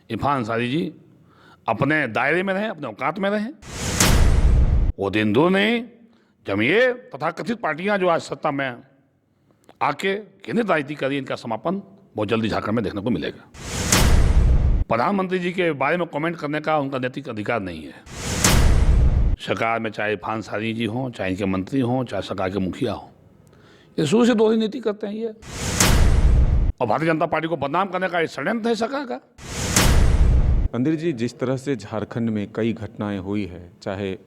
इरफान अंसारी जी अपने दायरे में रहें, अपने औकात में रहें। वो दिन दूर नहीं जब ये तथाकथित पार्टियां जो आज सत्ता में आके केंद्रित राजनीति करी, इनका समापन बहुत जल्दी झारखंड में देखने को मिलेगा। प्रधानमंत्री जी के बारे में कमेंट करने का उनका नैतिक अधिकार नहीं है। सरकार में चाहे इरफान अंसारी जी हों, चाहे इनके मंत्री हों, चाहे सरकार के मुखिया हों, ये शुरू से दोहरी नीति करते हैं ये। और भारतीय जनता पार्टी को बदनाम करने का ये षड्यंत्र है सरकार का। मंदिर जी, जिस तरह से झारखंड में कई घटनाएं हुई है, चाहे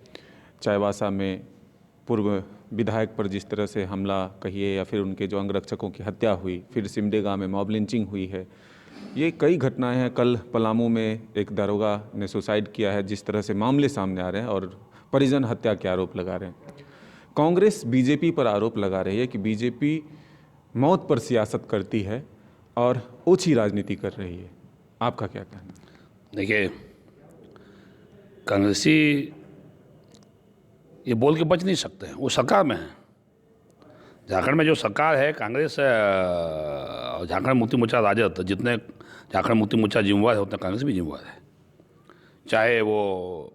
चाईबासा में पूर्व विधायक पर जिस तरह से हमला कहिए या फिर उनके जो अंगरक्षकों की हत्या हुई, फिर सिमडेगा में मॉब लिंचिंग हुई है, ये कई घटनाएं हैं। कल पलामू में एक दारोगा ने सुसाइड किया है। जिस तरह से मामले सामने आ रहे हैं और परिजन हत्या के आरोप लगा रहे हैं। कांग्रेस बीजेपी पर आरोप लगा रही है कि बीजेपी मौत पर सियासत करती है और ओछी राजनीति कर रही है। आपका क्या कहना है? देखिए, कांग्रेसी ये बोल के बच नहीं सकते हैं, वो सरकार में है। झारखंड में जो सरकार है कांग्रेस और झारखंड मुक्ति मोर्चा राजद, जितने झारखंड मुक्ति मोर्चा जिम्मेवार है उतने कांग्रेस भी जिम्मेवार है। चाहे वो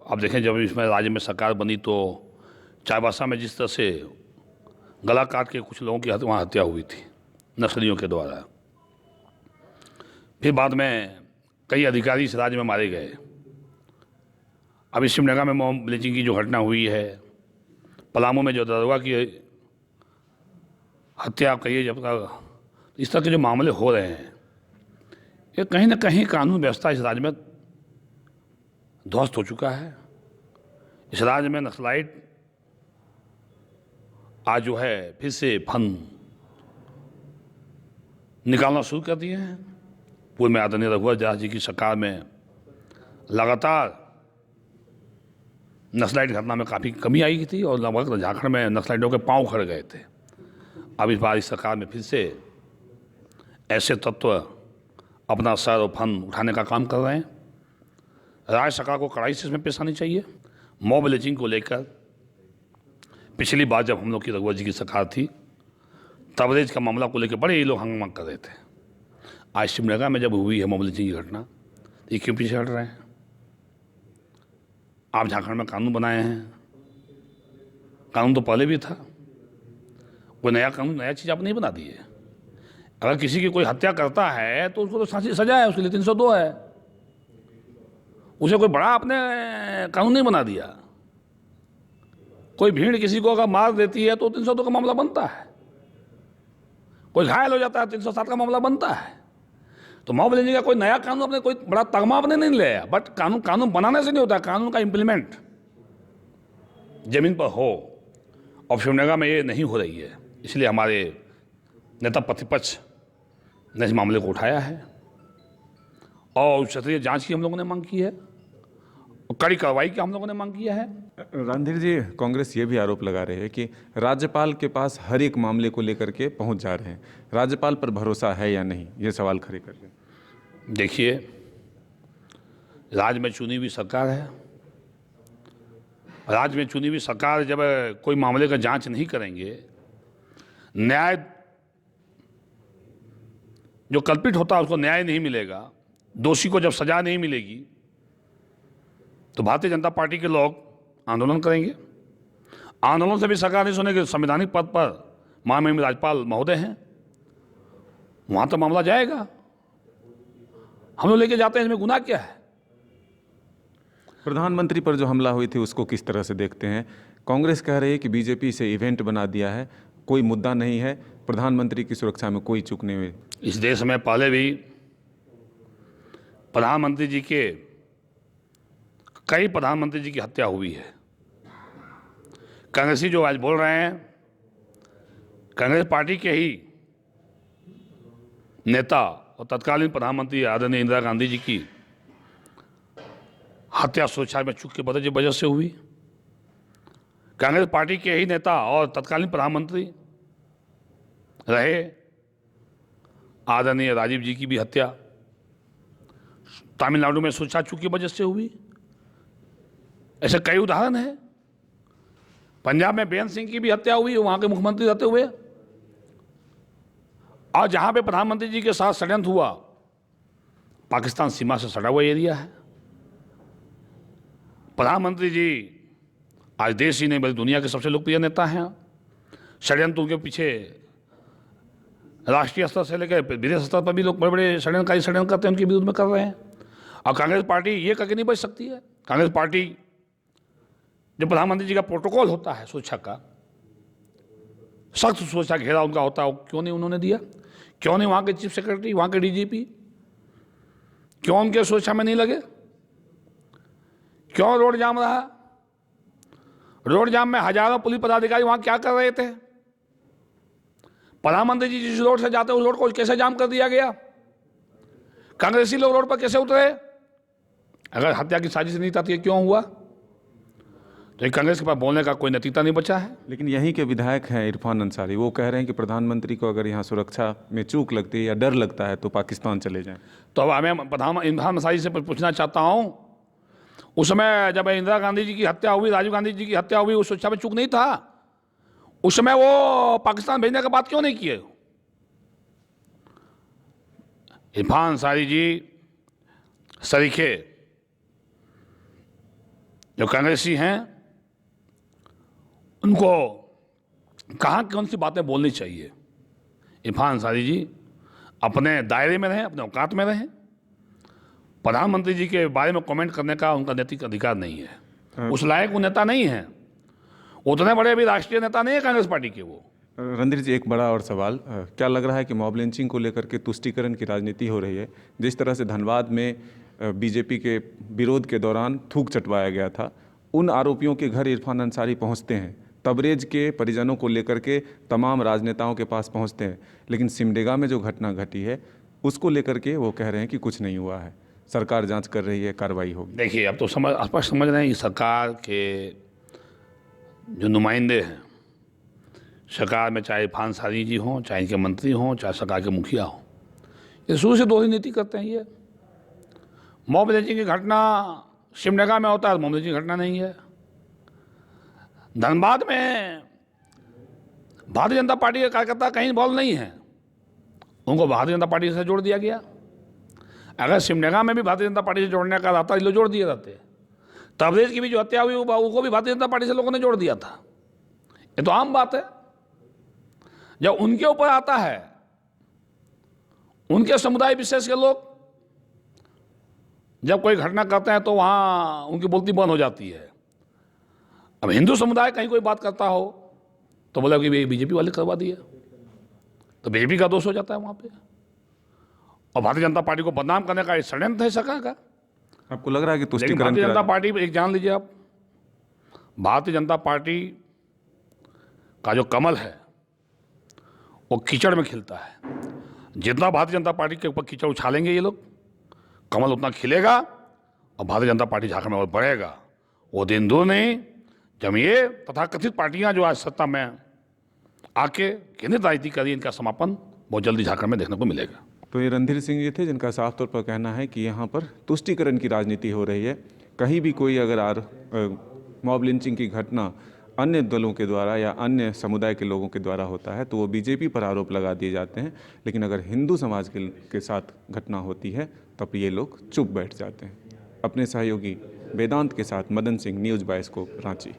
आप देखें, जब इसमें राज्य में सरकार बनी तो चाईबासा में जिस तरह से गला काट के कुछ लोगों की वहाँ हत्या हुई थी नक्सलियों के द्वारा, फिर बाद में कई अधिकारी इस राज्य में मारे गए। अभी सिमडेगा में मॉब लिंचिंग की जो घटना हुई है, पलामू में जो दारोगा की हत्या कहिए, जब तक इस तरह के जो मामले हो रहे हैं, ये कहीं ना कहीं कानून व्यवस्था इस राज्य में ध्वस्त हो चुका है। इस राज्य में नक्सलाइट आज जो है फिर से फन निकालना शुरू कर दिए हैं। पूर्व में आदरणीय रघुवर दास जी की सरकार में लगातार नक्सलाइट घटना में काफ़ी कमी आई थी और लगभग झारखंड में नक्सलाइटों के पांव खड़ गए थे। अब इस बार इस सरकार में फिर से ऐसे तत्व अपना सर और फन उठाने का काम कर रहे हैं। राज्य सरकार को कड़ाई से इसमें पेश आनी चाहिए। मॉब लिंचिंग को लेकर पिछली बार जब हम लोग की रघुवर जी की सरकार थी, तबरेज का मामला को लेकर बड़े ये लोग हंगामा कर रहे थे। आज सिमडेगा में जब हुई है मॉब लिंचिंग की घटना, ये क्यों पीछे हट रहे हैं? आप झारखंड में कानून बनाए हैं, कानून तो पहले भी था, कोई नया कानून नया चीज़ आप नहीं बना दी है। अगर किसी की कोई हत्या करता है तो उसको तो फांसी सजा है, उसके लिए 302 है। उसे कोई बड़ा आपने कानून नहीं बना दिया। कोई भीड़ किसी को अगर मार देती है तो 302 का मामला बनता है। कोई घायल हो जाता है 307 का मामला बनता है। तो मॉब लिंचिंग का कोई नया कानून अपने कोई बड़ा तगमा आपने नहीं लिया, बट कानून बनाने से नहीं होता, कानून का इम्प्लीमेंट जमीन पर हो। और सिमडेगा में ये नहीं हो रही है, इसलिए हमारे नेता प्रतिपक्ष ने इस मामले को उठाया है और उच्च स्तरीय जांच की हम लोगों ने मांग की है और कड़ी कार्रवाई की हम लोगों ने मांग किया है। रणधीर जी, कांग्रेस ये भी आरोप लगा रहे हैं कि राज्यपाल के पास हर एक मामले को लेकर के पहुंच जा रहे हैं। राज्यपाल पर भरोसा है या नहीं, ये सवाल खड़े कर रहे हैं। देखिए, राज्य में चुनी हुई सरकार है। राज्य में चुनी हुई सरकार जब कोई मामले का जांच नहीं करेंगे, न्याय जो कल्पित होता है उसको न्याय नहीं मिलेगा, दोषी को जब सजा नहीं मिलेगी, तो भारतीय जनता पार्टी के लोग आंदोलन करेंगे। आंदोलन से भी सरकार नहीं सुनेगी। संवैधानिक पद पर माननीय राज्यपाल महोदय हैं, वहां तो मामला जाएगा। हम लोग लेके जाते हैं, इसमें गुनाह क्या है? प्रधानमंत्री पर जो हमला हुई थी उसको किस तरह से देखते हैं? कांग्रेस कह रही है कि बीजेपी से इवेंट बना दिया है, कोई मुद्दा नहीं है, प्रधानमंत्री की सुरक्षा में कोई चूक नहीं हुई। इस देश में पहले भी प्रधानमंत्री जी के कई प्रधानमंत्री जी की हत्या हुई है। कांग्रेसी जो आज बोल रहे हैं, कांग्रेस पार्टी के ही नेता और तत्कालीन प्रधानमंत्री आदरणीय इंदिरा गांधी जी की हत्या सुरक्षा में चूक के वजह से हुई। कांग्रेस पार्टी के ही नेता और तत्कालीन प्रधानमंत्री रहे आदरणीय राजीव जी की भी हत्या तमिलनाडु में सुरक्षा चूक की वजह से हुई। ऐसे कई उदाहरण हैं। पंजाब में बेअंत सिंह की भी हत्या हुई, वहां के मुख्यमंत्री रहते हुए। और जहां पे प्रधानमंत्री जी के साथ षड्यंत्र हुआ पाकिस्तान सीमा से सटा हुआ एरिया है। प्रधानमंत्री जी आज देश ही नहीं बल्कि दुनिया के सबसे लोकप्रिय नेता हैं। षड्यंत्र उनके पीछे राष्ट्रीय स्तर से लेकर विदेश स्तर पर भी लोग बड़े बड़े षड्यंत्रकारी षड्यंत्र करते हैं, उनके विरुद्ध में कर रहे हैं। और कांग्रेस पार्टी ये करके नहीं बच सकती है। कांग्रेस पार्टी जो प्रधानमंत्री जी का प्रोटोकॉल होता है सुरक्षा का, सख्त सुरक्षा घेरा उनका होता है, क्यों नहीं उन्होंने दिया? क्यों नहीं वहाँ के चीफ सेक्रेटरी, वहाँ के डीजीपी क्यों उनके सुरक्षा में नहीं लगे? क्यों रोड जाम रहा? रोड जाम में हजारों पुलिस पदाधिकारी वहाँ क्या कर रहे थे? प्रधानमंत्री जी जिस रोड से जाते उस रोड को कैसे जाम कर दिया गया? कांग्रेसी लोग रोड पर कैसे उतरे? अगर हत्या की साजिश नहीं था तो ये क्यों हुआ? तो कांग्रेस के पास बोलने का कोई नतीजा नहीं बचा है। लेकिन यहीं के विधायक हैं इरफान अंसारी, वो कह रहे हैं कि प्रधानमंत्री को अगर यहाँ सुरक्षा में चूक लगती है या डर लगता है तो पाकिस्तान चले जाएं। तो अब मैं प्रधानमंत्री इरफान अंसारी से पूछना चाहता हूँ, उस समय जब इंदिरा गांधी जी की हत्या हुई, राजीव गांधी जी की हत्या हुई, उस सुरक्षा में चूक नहीं था? उस समय वो पाकिस्तान भेजने का बात क्यों नहीं किए? इरफान अंसारी जी सरीखे जो कांग्रेसी हैं, उनको कहाँ कौन सी बातें बोलनी चाहिए? इरफान अंसारी जी अपने दायरे में रहें, अपने औकात में रहें। प्रधानमंत्री जी के बारे में कमेंट करने का उनका नैतिक अधिकार नहीं है। उस लायक वो नेता नहीं है, उतने बड़े भी राष्ट्रीय नेता नहीं है कांग्रेस पार्टी के वो। रणधीर जी, एक बड़ा और सवाल, क्या लग रहा है कि मॉब लिंचिंग को लेकर के तुष्टीकरण की राजनीति हो रही है? जिस तरह से धनबाद में बीजेपी के विरोध के दौरान थूक चटवाया गया था, उन आरोपियों के घर इरफान अंसारी पहुंचते हैं, तबरेज के परिजनों को लेकर के तमाम राजनेताओं के पास पहुंचते हैं, लेकिन सिमडेगा में जो घटना घटी है उसको लेकर के वो कह रहे हैं कि कुछ नहीं हुआ है, सरकार जांच कर रही है, कार्रवाई होगी। देखिए, अब तो स्पष्ट समझ रहे हैं कि सरकार के जो नुमाइंदे हैं सरकार में, चाहे इरफान अंसारी जी हों, चाहे इनके मंत्री हों, चाहे सरकार के मुखिया हों, ये शुरू से दोहरी नीति करते हैं। ये मॉब लिंचिंग की घटना सिमडेगा में होता है, मॉब लिंचिंग की घटना नहीं है। धनबाद में भारतीय जनता पार्टी के कार्यकर्ता कहीं इन्वॉल्व नहीं है, उनको भारतीय जनता पार्टी से जोड़ दिया गया। अगर सिमडेगा में भी भारतीय जनता पार्टी से जोड़ने का रहता, लोग जोड़ दिए रहते। तबरेज की भी जो हत्या हुई उसको भी भारतीय जनता पार्टी से लोगों ने जोड़ दिया था। ये तो आम बात है। जब उनके ऊपर आता है, उनके समुदाय विशेष के लोग जब कोई घटना करते हैं तो वहाँ उनकी बोलती बंद हो जाती है। अब हिंदू समुदाय कहीं कोई बात करता हो तो बोला कि बीजेपी वाले करवा दिया, तो बीजेपी का दोष हो जाता है वहाँ पे। और भारतीय जनता पार्टी को बदनाम करने का षड्यंत्र है सरकार का। आपको लग रहा है कि तुष्टीकरण भारतीय जनता पार्टी, एक जान लीजिए आप, भारतीय जनता पार्टी का जो कमल है वो कीचड़ में खिलता है। जितना भारतीय जनता पार्टी के ऊपर कीचड़ उछालेंगे ये लोग, कमल उतना खिलेगा और भारतीय जनता पार्टी झारखंड में और बढ़ेगा। वो दिन दूर नहीं जब ये तथाकथित पार्टियां जो आज सत्ता में आके केंद्रित राजनीति करी, इनका समापन बहुत जल्दी झारखंड में देखने को मिलेगा। तो ये रणधीर सिंह जी थे जिनका साफ तौर पर कहना है कि यहाँ पर तुष्टीकरण की राजनीति हो रही है। कहीं भी कोई अगर मॉब लिंचिंग की घटना अन्य दलों के द्वारा या अन्य समुदाय के लोगों के द्वारा होता है तो वो बीजेपी पर आरोप लगा दिए जाते हैं, लेकिन अगर हिंदू समाज के साथ घटना होती है तब ये लोग चुप बैठ जाते हैं। अपने सहयोगी वेदांत के साथ मदन सिंह, न्यूज़ 22 रांची।